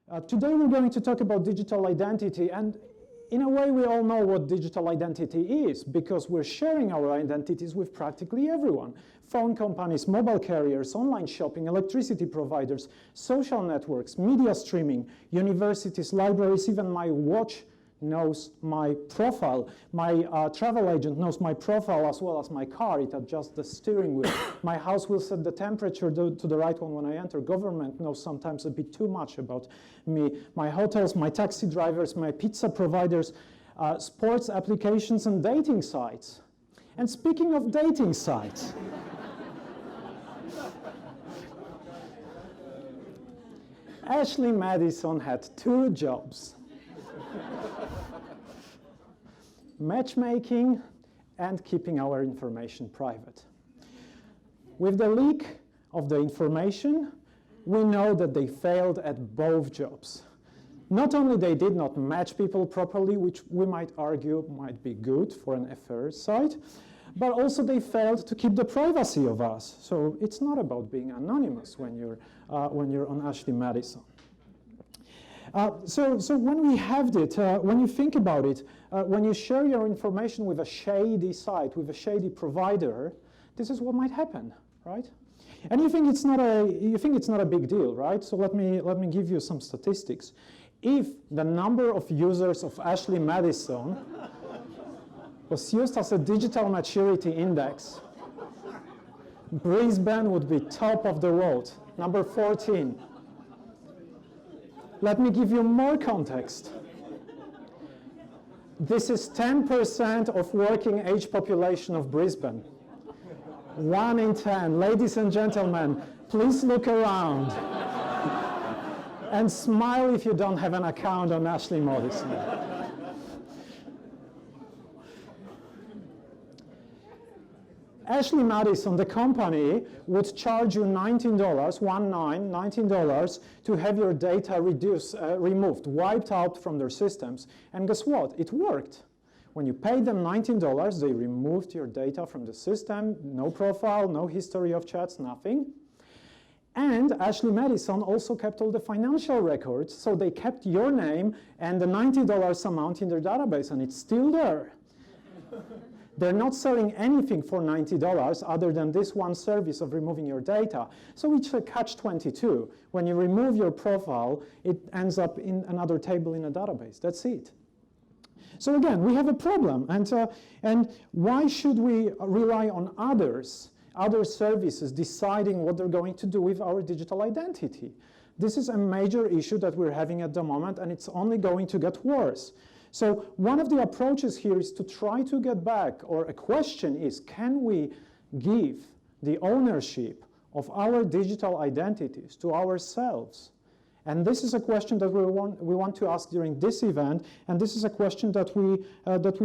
Today we're going to talk about digital identity, and in a way we all know what digital identity is because we're sharing our identities with practically everyone. Phone companies, mobile carriers, online shopping, electricity providers, social networks, media streaming, universities, libraries, even my watch knows my profile. My travel agent knows my profile as well as my car. It adjusts the steering wheel. My house will set the temperature to the right one when I enter. Government knows sometimes a bit too much about me. My hotels, my taxi drivers, my pizza providers, sports applications, and dating sites. And speaking of dating sites, Ashley Madison had 2 jobs. Matchmaking and keeping our information private. With the leak of the information, we know that they failed at both jobs. Not only they did not match people properly, which we might argue might be good for an affair site, but also they failed to keep the privacy of us. So it's not about being anonymous when you're on Ashley Madison. So when we have it, when you think about it, when you share your information with a shady site, with a shady provider, this is what might happen, right? And you think it's not a big deal, right? So let me give you some statistics. If the number of users of Ashley Madison was used as a digital maturity index, Brisbane would be top of the world, number 14. Let me give you more context. This is 10% of working age population of Brisbane. 1 in 10. Ladies and gentlemen, please look around and smile if you don't have an account on Ashley Madison. Ashley Madison, the company, would charge you $19 to have your data removed, wiped out from their systems. And guess what? It worked. When you paid them $19, they removed your data from the system, no profile, no history of chats, nothing. And Ashley Madison also kept all the financial records, so they kept your name and the $90 amount in their database, and it's still there. They're not selling anything for $90 other than this one service of removing your data. So it's a catch-22. When you remove your profile, it ends up in another table in a database. That's it. So again, we have a problem. And why should we rely on other services deciding what they're going to do with our digital identity? This is a major issue that we're having at the moment, and it's only going to get worse. So one of the approaches here is to try to get back, or a question is, can we give the ownership of our digital identities to ourselves? And this is a question that we want to ask during this event, and this is a question that we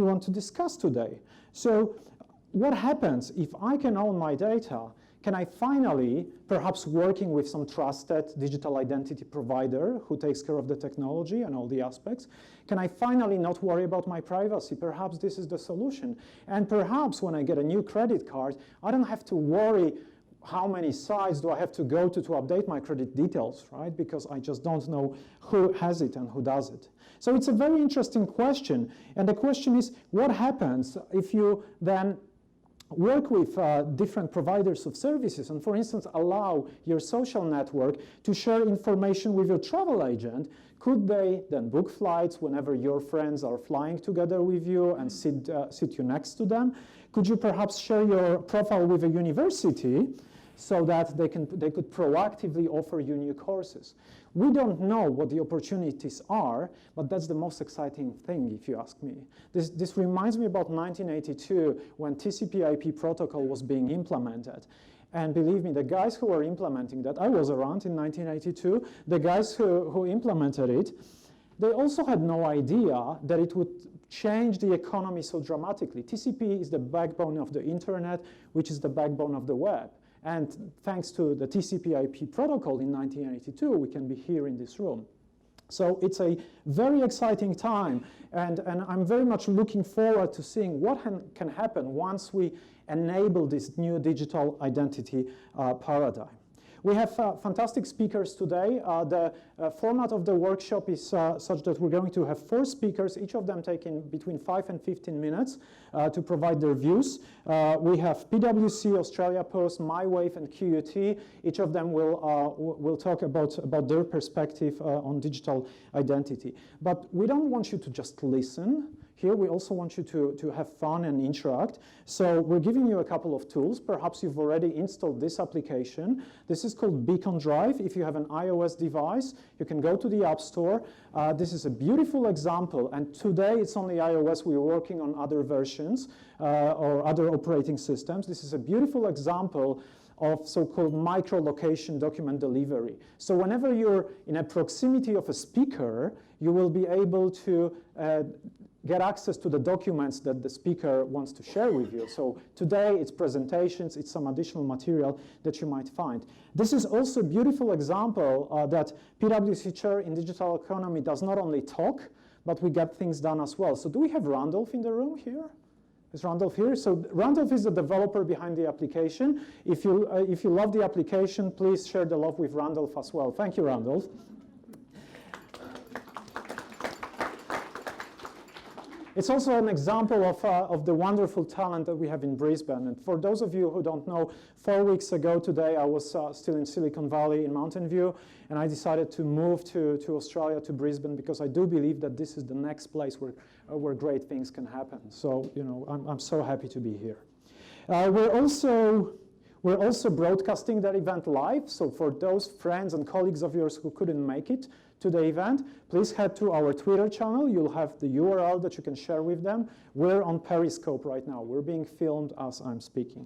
want to discuss today. So what happens if I can own my data? Can I finally, perhaps working with some trusted digital identity provider who takes care of the technology and all the aspects, can I finally not worry about my privacy? Perhaps this is the solution. And perhaps when I get a new credit card, I don't have to worry how many sites do I have to go to update my credit details, right? Because I just don't know who has it and who does it. So it's a very interesting question. And the question is, what happens if you then work with different providers of services and, for instance, allow your social network to share information with your travel agent? Could they then book flights whenever your friends are flying together with you and sit you next to them? Could you perhaps share your profile with a university so that they could proactively offer you new courses? We don't know what the opportunities are, but that's the most exciting thing, if you ask me. This reminds me about 1982 when TCP/IP protocol was being implemented. And believe me, the guys who were implementing that, I was around in 1982, the guys who implemented it, they also had no idea that it would change the economy so dramatically. TCP is the backbone of the internet, which is the backbone of the web. And thanks to the TCP/IP protocol in 1982, we can be here in this room. So it's a very exciting time, and I'm very much looking forward to seeing what can happen once we enable this new digital identity paradigm. We have fantastic speakers today. The format of the workshop is such that we're going to have 4 speakers, each of them taking between 5 and 15 minutes to provide their views. We have PWC, Australia Post, MyWave, and QUT. Each of them will talk about their perspective on digital identity. But we don't want you to just listen. Here we also want you to have fun and interact. So we're giving you a couple of tools. Perhaps you've already installed this application. This is called Beacon Drive. If you have an iOS device, you can go to the App Store. This is a beautiful example. And today it's only iOS. We're working on other versions or other operating systems. This is a beautiful example of so-called micro-location document delivery. So whenever you're in a proximity of a speaker, you will be able to get access to the documents that the speaker wants to share with you. So today it's presentations, it's some additional material that you might find. This is also a beautiful example that PwC Chair in Digital Economy does not only talk, but we get things done as well. So do we have Randolph in the room here? Is Randolph here? So Randolph is the developer behind the application. If you love the application, please share the love with Randolph as well. Thank you, Randolph. It's also an example of the wonderful talent that we have in Brisbane. And for those of you who don't know, 4 weeks ago today, I was still in Silicon Valley in Mountain View, and I decided to move to Australia, to Brisbane, because I do believe that this is the next place where great things can happen. So, you know, I'm so happy to be here. We're also broadcasting that event live. So for those friends and colleagues of yours who couldn't make it to the event, please head to our Twitter channel. You'll have the URL that you can share with them. We're on Periscope right now. We're being filmed as I'm speaking.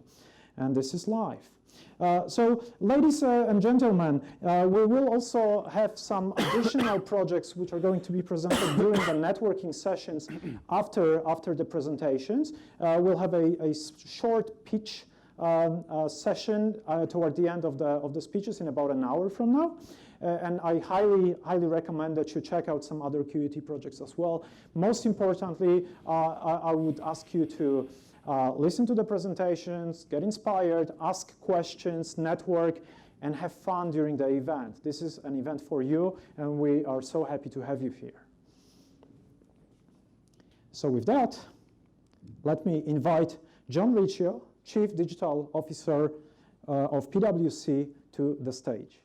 And this is live. So ladies and gentlemen, we will also have some additional projects which are going to be presented during the networking sessions after the presentations. We'll have a short pitch session toward the end of the speeches in about an hour from now. And I highly recommend that you check out some other QUT projects as well. Most importantly, I would ask you to listen to the presentations, get inspired, ask questions, network, and have fun during the event. This is an event for you, and we are so happy to have you here. So with that, let me invite John Riccio, Chief Digital Officer of PwC, to the stage.